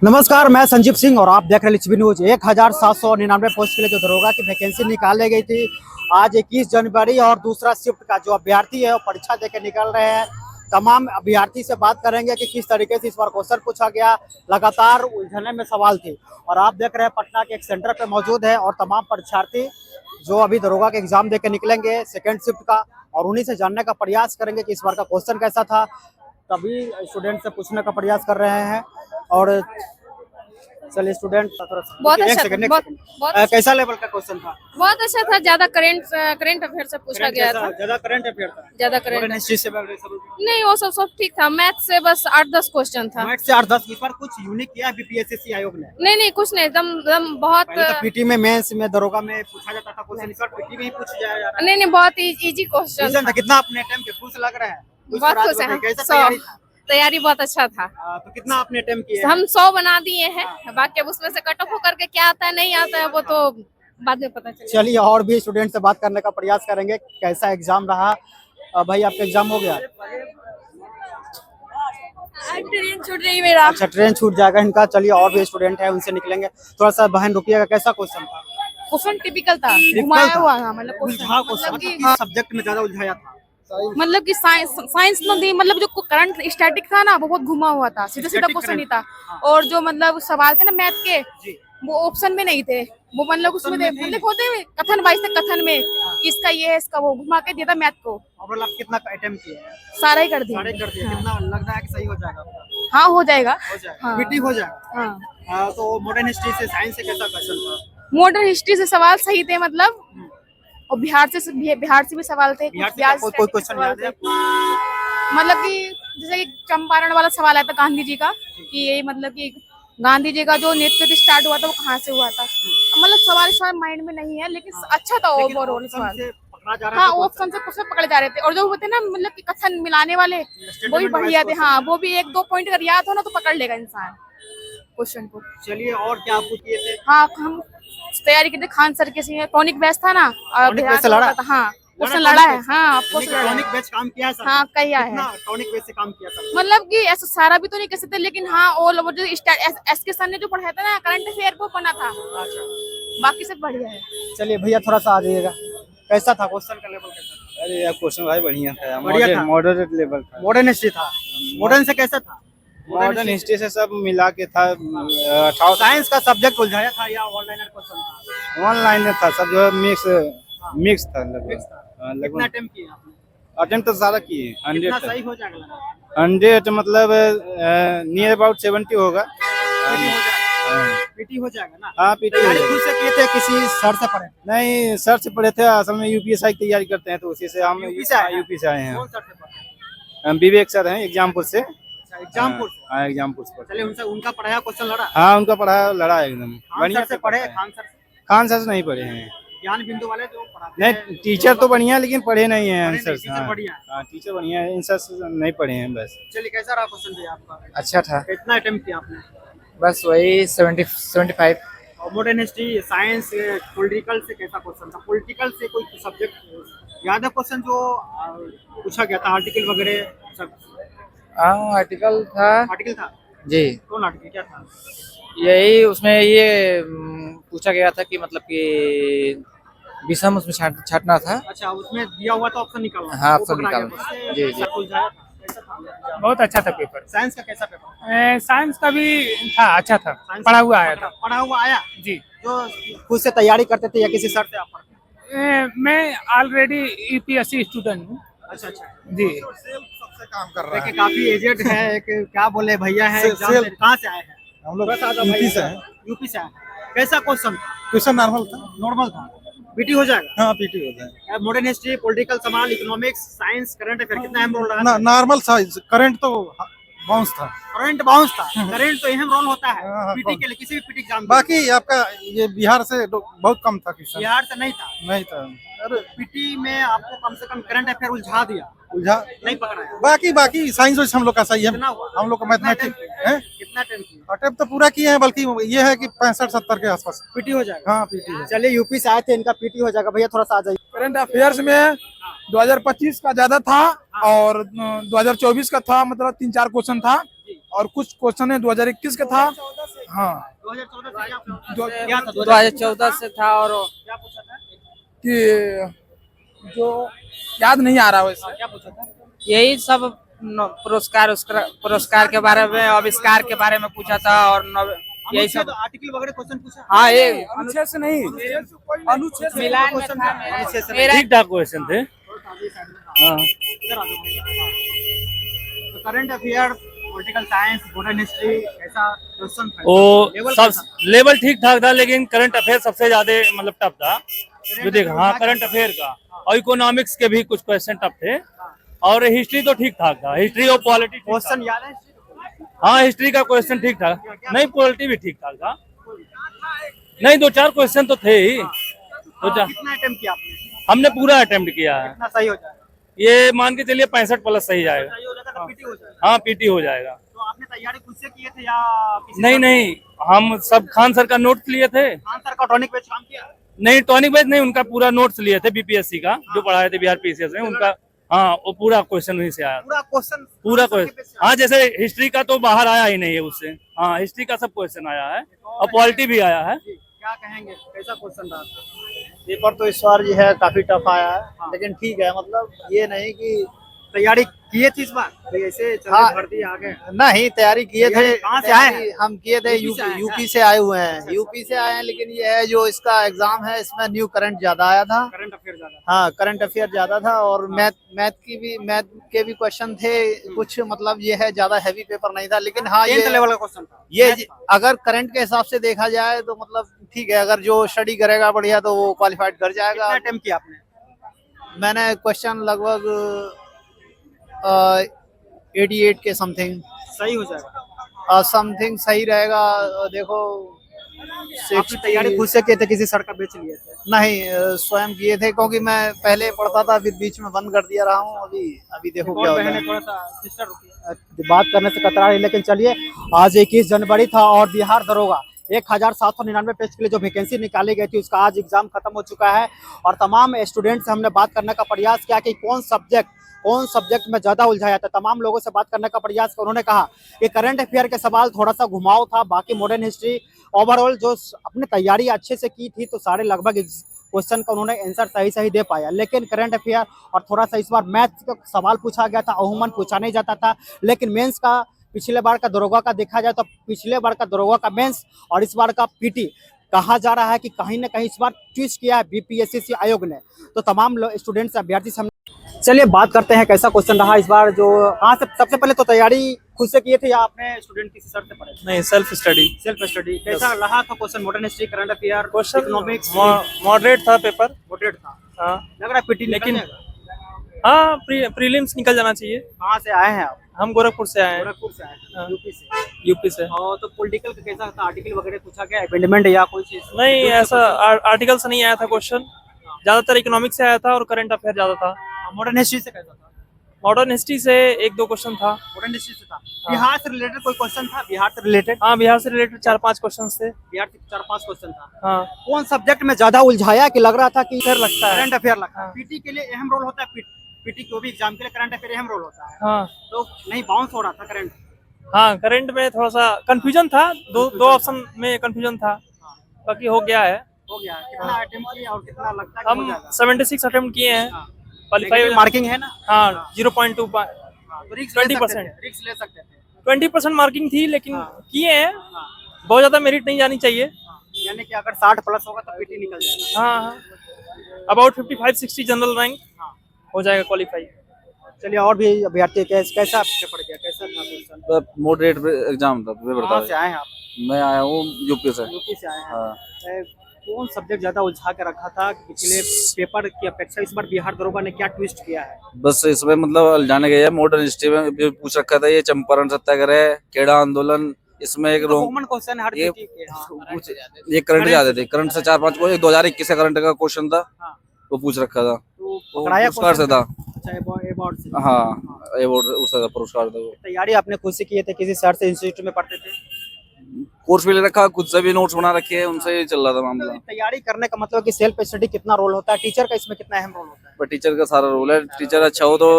नमस्कार, मैं संजीव सिंह और आप देख रहे हैं लिच्छवी न्यूज। 1799 पोस्ट के लिए जो दरोगा की वैकेंसी निकाली गई थी, आज 21 जनवरी और दूसरा शिफ्ट का जो अभ्यर्थी है वो परीक्षा देकर निकल रहे हैं। तमाम अभ्यर्थी से बात करेंगे कि किस तरीके से इस बार क्वेश्चन पूछा गया, लगातार उलझने में सवाल थे। और आप देख रहे हैं पटना के एक सेंटर पे मौजूद है और तमाम परीक्षार्थी जो अभी दरोगा के एग्जाम देकर निकलेंगे सेकेंड शिफ्ट का, और उन्हीं से जानने का प्रयास करेंगे कि इस बार का क्वेश्चन कैसा था। तभी स्टूडेंट से पूछने का प्रयास कर रहे हैं। और चलिए स्टूडेंट, बहुत अच्छा था, बहुत कैसा लेवल का क्वेश्चन था? बहुत अच्छा था। ज्यादा करंट अफेयर से पूछा गया था। ज्यादा करंट अफेयर था? ज्यादा करंट नहीं, वो सब ठीक था। मैथ से बस 8-10 क्वेश्चन था। मैथ से 8-10। इस बार कुछ यूनिक किया है बीपीएससी आयोग ने? नहीं, कुछ नहीं, एकदम बहुत। पीटी में, मेंस में, दरोगा में पूछा जाता था क्वेश्चन, इस बार पीटी में ही पूछ जाया। नहीं, बहुत इजी क्वेश्चन था। कितना अपने अटेम्प्ट किया? खुश लग रहा है? बहुत खुश है। कैसा तैयारी बहुत अच्छा था। तो कितना आपने अटेम्प्ट किया? हम 100 बना दिए हैं। बाकी अब उसमें से कट ऑफ होकर के क्या आता है नहीं आता है वो तो बाद में पता चलेगा। चलिए और भी स्टूडेंट से बात करने का प्रयास करेंगे, कैसा एग्जाम रहा। भाई आपका एग्जाम हो गया? ट्रेन छूट रही मेरा। अच्छा, ट्रेन छूट जाएगा इनका। चलिए और भी स्टूडेंट है, उनसे निकलेंगे। थोड़ा सा बहन रुकिएगा, कैसा क्वेश्चन था? क्वेश्चन टिपिकल था, घुमाया हुआ था। मतलब सब्जेक्ट में ज्यादा उलझाया था? मतलब कि साइंस नहीं, मतलब जो करंट स्टैटिक था ना वो बहुत घुमा हुआ था, सीधा सीधा क्वेश्चन नहीं था। और जो मतलब सवाल थे ना मैथ के, वो ऑप्शन में नहीं थे। वो मतलब उसमें थे, मतलब होते कथन वाइज थे, कथन में इसका ये है इसका वो, घुमा के दिया था मैथ को। ओवरऑल आप कितना अटेम्प्ट किए? सारा ही कर दिया। कितना लग रहा है कि सही हो जाएगा? हाँ, हो जाएगा। पीटी हो जाएगा। हाँ। तो मॉडर्न हिस्ट्री से, साइंस से कैसा क्वेश्चन था? मॉडर्न हिस्ट्री से सवाल सही थे, मतलब और बिहार से भी सवाल थे। कोई क्वेश्चन याद है? मतलब कि जैसे चंपारण वाला सवाल आया था गांधी जी का, कि ये मतलब कि गांधी जी का जो नेतृत्व स्टार्ट हुआ था वो कहाँ से हुआ था। मतलब सवाल माइंड में नहीं है, लेकिन अच्छा था ओवरऑल सवाल। हाँ, ऑप्शन से क्वेश्चन पकड़े जा रहे थे। और जो होते ना मतलब कि कथन मिलाने वाले, वो भी बढ़िया थे। हाँ, वो भी 1-2 पॉइंट अगर याद हो ना तो पकड़ लेगा इंसान क्वेश्चन को। चलिए और क्या आप किए थे? हाँ, हम तैयारी की थी खान सर के टॉनिक बैच था ना, लड़ा। हाँ, उसने लड़ा है। हाँ, टॉनिक बैच काम किया है? हाँ, किया है। टॉनिक बैच से काम किया था? मतलब कि ऐसा सारा भी तो नहीं कह सकते, लेकिन हाँ ऑल ओवर जो एसके सर ने जो पढ़ाया था ना करंट अफेयर को बना था। बाकी सब बढ़िया है। चलिए भैया थोड़ा सा आ जाइएगा, कैसा था क्वेश्चन का लेवल? कैसा? अरे यार क्वेश्चन भाई बढ़िया था, मॉडरेट लेवल था। मॉडर्न हिस्ट्री था? मॉडर्न से कैसा था? मॉडर्न हिस्ट्री से सब मिला के था। साइंस का सब्जेक्ट उलझाया था या ऑनलाइन क्वेश्चन था? ऑनलाइन था सब, जो मिक्स था लगभग। कितना अटेम्प्ट किए आपने? अटेम्प्ट तो सारा किए। 100 सही हो जाएगा? 100 मतलब नियर अबाउट 70 होगा। पीटी हो जाएगा ना? हाँ, पीटी खुद से किए थे किसी सर से पढ़े? नहीं, सर से पढ़े थे। असल में यूपीएससी की तैयारी करते हैं तो उसी से हम यूपी से आए हैं। कौन सर से पढ़े? विवेक सर हैं एग्जामपुर से। एग्जामपुर? हाँ, एग्जामपुर से। चलिए उनसे उनका पढ़ाया क्वेश्चन लड़ा? हाँ, उनका पढ़ाया लड़ा एकदम बढ़िया से पढ़े। खान सर से नहीं पढ़े हैं। ज्ञान बिंदु वाले जो पढ़ाते नहीं, टीचर तो बढ़िया लेकिन पढ़े नहीं है आंसर। टीचर बढ़िया? हाँ, टीचर बढ़िया है, आंसर नहीं पढ़े हैं बस। चलिए कैसा रहा क्वेश्चन भैया आपका? अच्छा था। कितना अटेम्प्ट किया आपने? बस वही 75। मॉडर्न हिस्ट्री, साइंस, पॉलिटिकल से कैसा क्वेश्चन था? पॉलिटिकल से कोई सब्जेक्ट याद है क्वेश्चन जो पूछा गया था? आर्टिकल वगैरह सब? हाँ, आर्टिकल था। आर्टिकल था जी। कौन आर्टिकल, क्या था? यही उसमें ये पूछा गया था कि मतलब कि विषम उसमें छाटना था। अच्छा, उसमें दिया हुआ था ऑप्शन निकालना? हाँ, ऑप्शन निकालना। जी। बहुत अच्छा था पेपर। साइंस का कैसा पेपर? साइंस का भी था, अच्छा था। पढ़ा हुआ आया था। पढ़ा हुआ आया जी। जो खुद से तैयारी करते थे या किसी सर से आप पढ़ते? मैं ऑलरेडी यूपीएससी स्टूडेंट हूँ। अच्छा जी। सबसे काम कर रहा है। काफी एजेड है, क्या बोले भैया है। कहाँ से आए हैं? हम लोग यूपी से हैं। यूपी से आए। कैसा क्वेश्चन? क्वेश्चन नॉर्मल था। पीटी हो जाएगा? हाँ, पीटी हो जाएगा। मॉडर्न हिस्ट्री, पॉलिटिकल, समाज, इकोनॉमिक्स, साइंस, करंट अफेयर कितना अहम रोल रहा? Normal size. करंट तो बाउंस था। करंट बाउंस था। करंट तो अहम रोल होता है पीटी के लिए, किसी भी पीटी एग्जाम। बाकी आपका ये बिहार से बहुत कम था क्वेश्चन। बिहार से नहीं था? अरे पीटी में आपको कम से कम करंट अफेयर उलझा दिया, नहीं पकड़ा? बाकी साइंस वाइज हम लोग का सही है। हम लोग का मैथमेटिक्स है। कितना अटेम्प्ट? अटेम्प्ट तो पूरा किए हैं, बल्कि ये है कि 65-70 के आसपास पीटी हो जाएगा। हाँ, पीटी है। चलिए यूपी से आए थे, इनका पीटी हो जाएगा। भैया थोड़ा सा आ जाइए। करंट अफेयर्स में 2025 का ज्यादा था और 2024 का था, मतलब 3-4 क्वेश्चन था। और कुछ क्वेश्चन है 2021 का था। हाँ 2014 से दो- क्या था 2014 से था और क्या पूछा था? कि जो याद नहीं आ रहा वैसे। क्या पूछा था? यही सब पुरस्कार के बारे में, आविष्कार के बारे में पूछा था और यही सब। आर्टिकल वगैरह क्वेश्चन पूछा? हाँ ये अनुच्छेद से नहीं, अनुच्छेद से मिलान में था। ठीक ठाक क्वेश्चन थे। हाँ current affair, political science, modern history, ऐसा क्वेश्चन था। वो लेवल सब कैसा? लेवल ठीक ठाक था, लेकिन करंट अफेयर सबसे ज्यादा मतलब टफ था जो देख। हाँ करंट अफेयर का और इकोनॉमिक्स के भी कुछ क्वेश्चन टफ थे, और हिस्ट्री तो ठीक ठाक था। हिस्ट्री और पॉलिटी क्वेश्चन याद है? हाँ हिस्ट्री का क्वेश्चन ठीक ठाक, नहीं पॉलिटी भी ठीक ठाक था। नहीं 2-4 क्वेश्चन तो थे ही। कितना अटेम्प्ट किया आपने? हमने पूरा अटेम्प्ट किया है। कितना सही हो जाएगा? ये मान के चलिए 65 प्लस सही जाएगा। सही हो जाएगा तो पीटी हो जाएगा। हाँ पीटी हो जाएगा। तो आपने तैयारी खुद से किए थे या किसी नहीं से? नहीं, हम सब खान सर का नोट्स लिए थे। खान सर का टॉनिक पेज काम किया? नहीं टॉनिक बेच नहीं, उनका पूरा नोट्स लिए थे बीपीएससी का, जो पढ़ाए थे बिहार पीसीएस में उनका। हाँ वो पूरा क्वेश्चन वहीं से आया था। पूरा क्वेश्चन? पूरा क्वेश्चन हाँ, जैसे हिस्ट्री का तो बाहर आया ही नहीं है उससे। हाँ हिस्ट्री का सब क्वेश्चन आया है और पॉलिटी भी आया है। क्या कहेंगे, कैसा क्वेश्चन रहा? पेपर तो इस बार जो है काफी टफ आया है, लेकिन ठीक है, मतलब ये नहीं कि तैयारी किए थे इस बार? तो ऐसे हाँ। भर्ती आ गए? नहीं तैयारी किए थे। कहाँ से आए हैं? हम किए थे यूपी से आए हैं? यूपी से आए हुए हैं, यूपी से आए हैं, लेकिन ये है जो इसका एग्जाम है इसमें न्यू करंट ज्यादा आया था। करंट अफेयर ज्यादा? हाँ करंट अफेयर ज्यादा था, और मैथ के भी क्वेश्चन थे कुछ, मतलब ये है ज्यादा हैवी पेपर नहीं था, लेकिन हाँ 10th ये लेवल का क्वेश्चन था? ये अगर करंट के हिसाब से देखा जाए तो मतलब ठीक है, अगर जो स्टडी करेगा बढ़िया तो वो क्वालिफाइड कर जाएगा। कितना अटेम्प्ट किया आपने? मैंने क्वेश्चन लगभग 88 के समथिंग सही हो जाएगा? समथिंग सही रहेगा। देखो आपने तैयारी खुद से किए थे, किसी सर का बेच लिए थे? नहीं स्वयं किए थे, क्योंकि मैं पहले पढ़ता था, फिर बीच में बंद कर दिया रहा हूँ। अभी देखो क्या और होता बहने है। थोड़ा सा सिस्टर बात करने से कतरा रही, लेकिन चलिए आज 21 जनवरी था और बिहार दरोगा 1799 पेज के लिए जो वैकेंसी निकाली गई थी उसका आज एग्जाम खत्म हो चुका है। और तमाम स्टूडेंट से हमने बात करने का प्रयास किया कि कौन सब्जेक्ट में ज्यादा उलझाया था। तमाम लोगों से बात करने का प्रयास किया, उन्होंने कहा कि करंट अफेयर के सवाल थोड़ा सा घुमाव था, बाकी मॉडर्न हिस्ट्री ओवरऑल जो अपनी तैयारी अच्छे से की थी तो सारे लगभग क्वेश्चन का उन्होंने आंसर सही दे पाया। लेकिन करंट अफेयर और थोड़ा सा इस बार मैथ का सवाल पूछा गया था, अमूमन पूछा नहीं जाता था। लेकिन मेंस का पिछले बार का दरोगा का देखा जाए तो पिछले बार का दरोगा का मेंस और इस बार का पीटी कहा जा रहा है कि कहीं ना कहीं इस बार ट्विस्ट किया है बीपीएससी आयोग ने। तो तमाम स्टूडेंट्स अभ्यर्थी से चलिए बात करते हैं कैसा क्वेश्चन रहा इस बार। जो कहाँ से सबसे पहले तो तैयारी खुद से किए थे या आपने स्टूडेंट किसी सर से पढ़े? नहीं सेल्फ स्टडी। Self study. कैसा रहा था question? Modern history, current affair, question economics? Moderate था पेपर। मॉडरेट था? हाँ लग रहा है पीटी लेकिन- लेकिन हाँ प्रीलिम्स निकल जाना चाहिए। कहाँ से आए हैं आप? हम गोरखपुर से आए हैं, गोरखपुर से आए हैं, हाँ। यूपी से। यूपी से। और तो पॉलिटिकल का कैसा था? आर्टिकल वगैरह पूछा गया, अमेंडमेंट या कोई चीज? नहीं ऐसा आर्टिकल से नहीं आया था क्वेश्चन, ज्यादातर इकोनॉमिक्स से आया था और करंट अफेयर ज्यादा था। मॉडर्न हिस्ट्री से कैसा था? मॉडर्न हिस्ट्री से 1-2 क्वेश्चन था। मॉडर्न हिस्ट्री से था। बिहार से रिलेटेड कोई क्वेश्चन था? बिहार से रिलेटेड? हाँ बिहार से रिलेटेड 4-5 क्वेश्चन थे। बिहार से 4-5 क्वेश्चन था। हाँ कौन सब्जेक्ट में ज्यादा उलझाया कि लग रहा था कि फिर लगता है। करंट अफेयर लगता है? हाँ। पीटी के लिए अहम रोल होता है, पीटी को भी एग्जाम के लिए करंट अफेयर अहम रोल होता है। हाँ तो नहीं बाउंस हो रहा था करंट? हाँ करंट में थोड़ा सा कंफ्यूजन था, दो ऑप्शन में कंफ्यूजन था, बाकी हो गया है। हो गया। कितना अटेम्प्ट किया और कितना लगता है कि हो हम जाएगा? 76 अटेम्प्ट किए हैं, हाँ। क्वालिफाई। Negative मार्किंग है ना? हाँ 0.2 हाँ, तो रिस्क ले सकते 20%। थे, रिस्क ले सकते थे। 20% मार्किंग थी, लेकिन हाँ। किए हैं। हाँ, बहुत ज्यादा मेरिट नहीं जानी चाहिए। हाँ। यानी कि अगर 60 प्लस होगा तो पीटी निकल जाएगा। हाँ अबाउट 55-60 जनरल रैंक हाँ। हो जाएगा क्वालिफाई। चलिए और भी अभ्यर्थी कैसा पेपर गया, कैसा था क्वेश्चन? मॉडरेट एग्जाम था पेपर कहाँ था। से आए हैं आप? मैं आया हूँ यूपी से। यूपी से आए हैं। हाँ। कौन सब्जेक्ट ज्यादा उलझा के रखा था कि पिछले पेपर की अपेक्षा इस बार बिहार दरोगा ने क्या ट्विस्ट किया है? बस इसमें मतलब उलझाने गया है। मॉडर्न हिस्ट्री में भी पूछ रखा था, ये चंपारण सत्याग्रह, खेड़ा आंदोलन, इसमें एक रोम कॉमन क्वेश्चन है हर ये पीटी के। हाँ। ये करंट ज्यादा थे। करंट से 4-5 को 2021 का करंट का क्वेश्चन था, हाँ। वो पूछ रखा था। तो वो पकड़ाया पुरस्कार से क्वेश्चन? था। अच्छा अवार्ड से? हाँ अवार्ड उसका पुरस्कार था। वो तैयारी आपने खुद से किए थे, किसी सर से इंस्टीट्यूट में पढ़ते थे? कोर्स भी ले रखा, खुद से भी नोट्स बना रखे हैं, उनसे ही चल रहा था मामला। तैयारी करने का मतलब कि सेल्फ स्टडी कितना रोल होता है, टीचर का इसमें कितना अहम रोल होता है? पर टीचर का सारा रोल है। टीचर अच्छा हो तो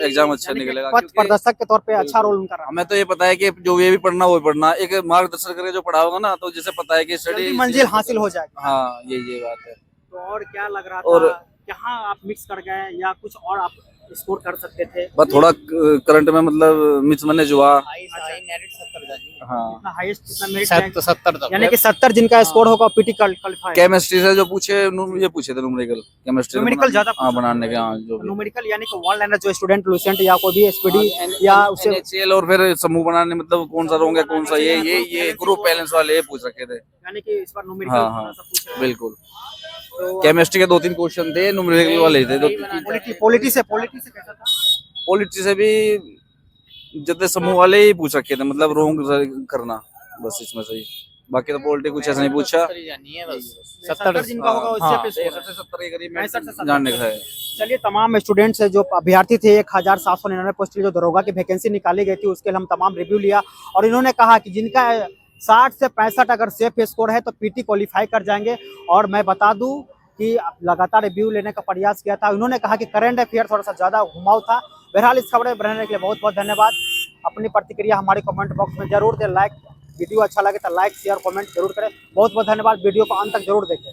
एग्जाम अच्छा निकलेगा। पथ क्योंकि प्रदर्शक के तौर पे अच्छा रोल उनका रहा। हमें तो ये पता है कि जो ये भी पढ़ना वो भी पढ़ना, एक मार्गदर्शन करके जो पढ़ा होगा ना, तो जिसे पता है कि जल्दी स्टडी मंजिल हासिल हो जाएगी। हाँ ये बात है। तो और क्या लग रहा और- था, कहाँ आप मिक्स कर गए या कुछ और आप स्कोर कर सकते थे? बस थोड़ा करंट में मतलब मिसमैनेज हुआ। हाँ, हाईएस्ट कितना मेरिट 70 तक यानी कि 70 जिनका स्कोर होगा पीटी क्वालिफाई। केमिस्ट्री से जो पूछे ये पूछे थे न्यूमेरिकल, केमिस्ट्री न्यूमेरिकल ज्यादा हाँ बनाने के, हाँ जो भी न्यूमेरिकल यानी कि वन लाइनर जो स्टूडेंट लूसेंट या कोई भी एसपीडी या उससे NaCl और फिर समूह बनाने, मतलब कौन सा रोंगे कौन सा ये ग्रुप बैलेंस वाले ये पूछ रखे थे। यानी कि इस बार न्यूमेरिकल हाँ हाँ थोड़ा सा पूछ रहे हैं। बिल्कुल। तो केमिस्ट्री के 2-3 क्वेश्चन थे, न्यूमेरिकल वाले थे। पॉलिटी से कैसा था? पॉलिटी से भी जितने समूह वाले ही पूछ रखे थे, मतलब रोंग करना बस इसमें से ही। बाकी तो पॉलिटी कुछ ऐसा नहीं पूछा। 70 जिनका होगा उससे पे स्कोर है। 70 के करीब 65 से 70 जानने का है। चलिए, तमाम स्टूडेंट्स है जो अभ्यर्थी थे 1799 पोस्ट के लिए जो दरोगा की वैकेंसी निकाली गई थी, उसके लिए हम तमाम रिव्यू लिया और इन्होंने कहा कि जिनका 60 से 65 अगर सेफ स्कोर है तो पीटी क्वालिफाई कर जाएंगे। और मैं बता दूं कि लगातार रिव्यू लेने का प्रयास किया था। उन्होंने कहा कि करंट अफेयर थोड़ा सा ज़्यादा घुमाव था। बहरहाल इस खबर में रहने के लिए बहुत बहुत धन्यवाद। अपनी प्रतिक्रिया हमारे कमेंट बॉक्स में जरूर दें। वीडियो अच्छा लगे तो लाइक शेयर कमेंट जरूर करें। बहुत बहुत धन्यवाद। वीडियो को अंत तक जरूर देखें।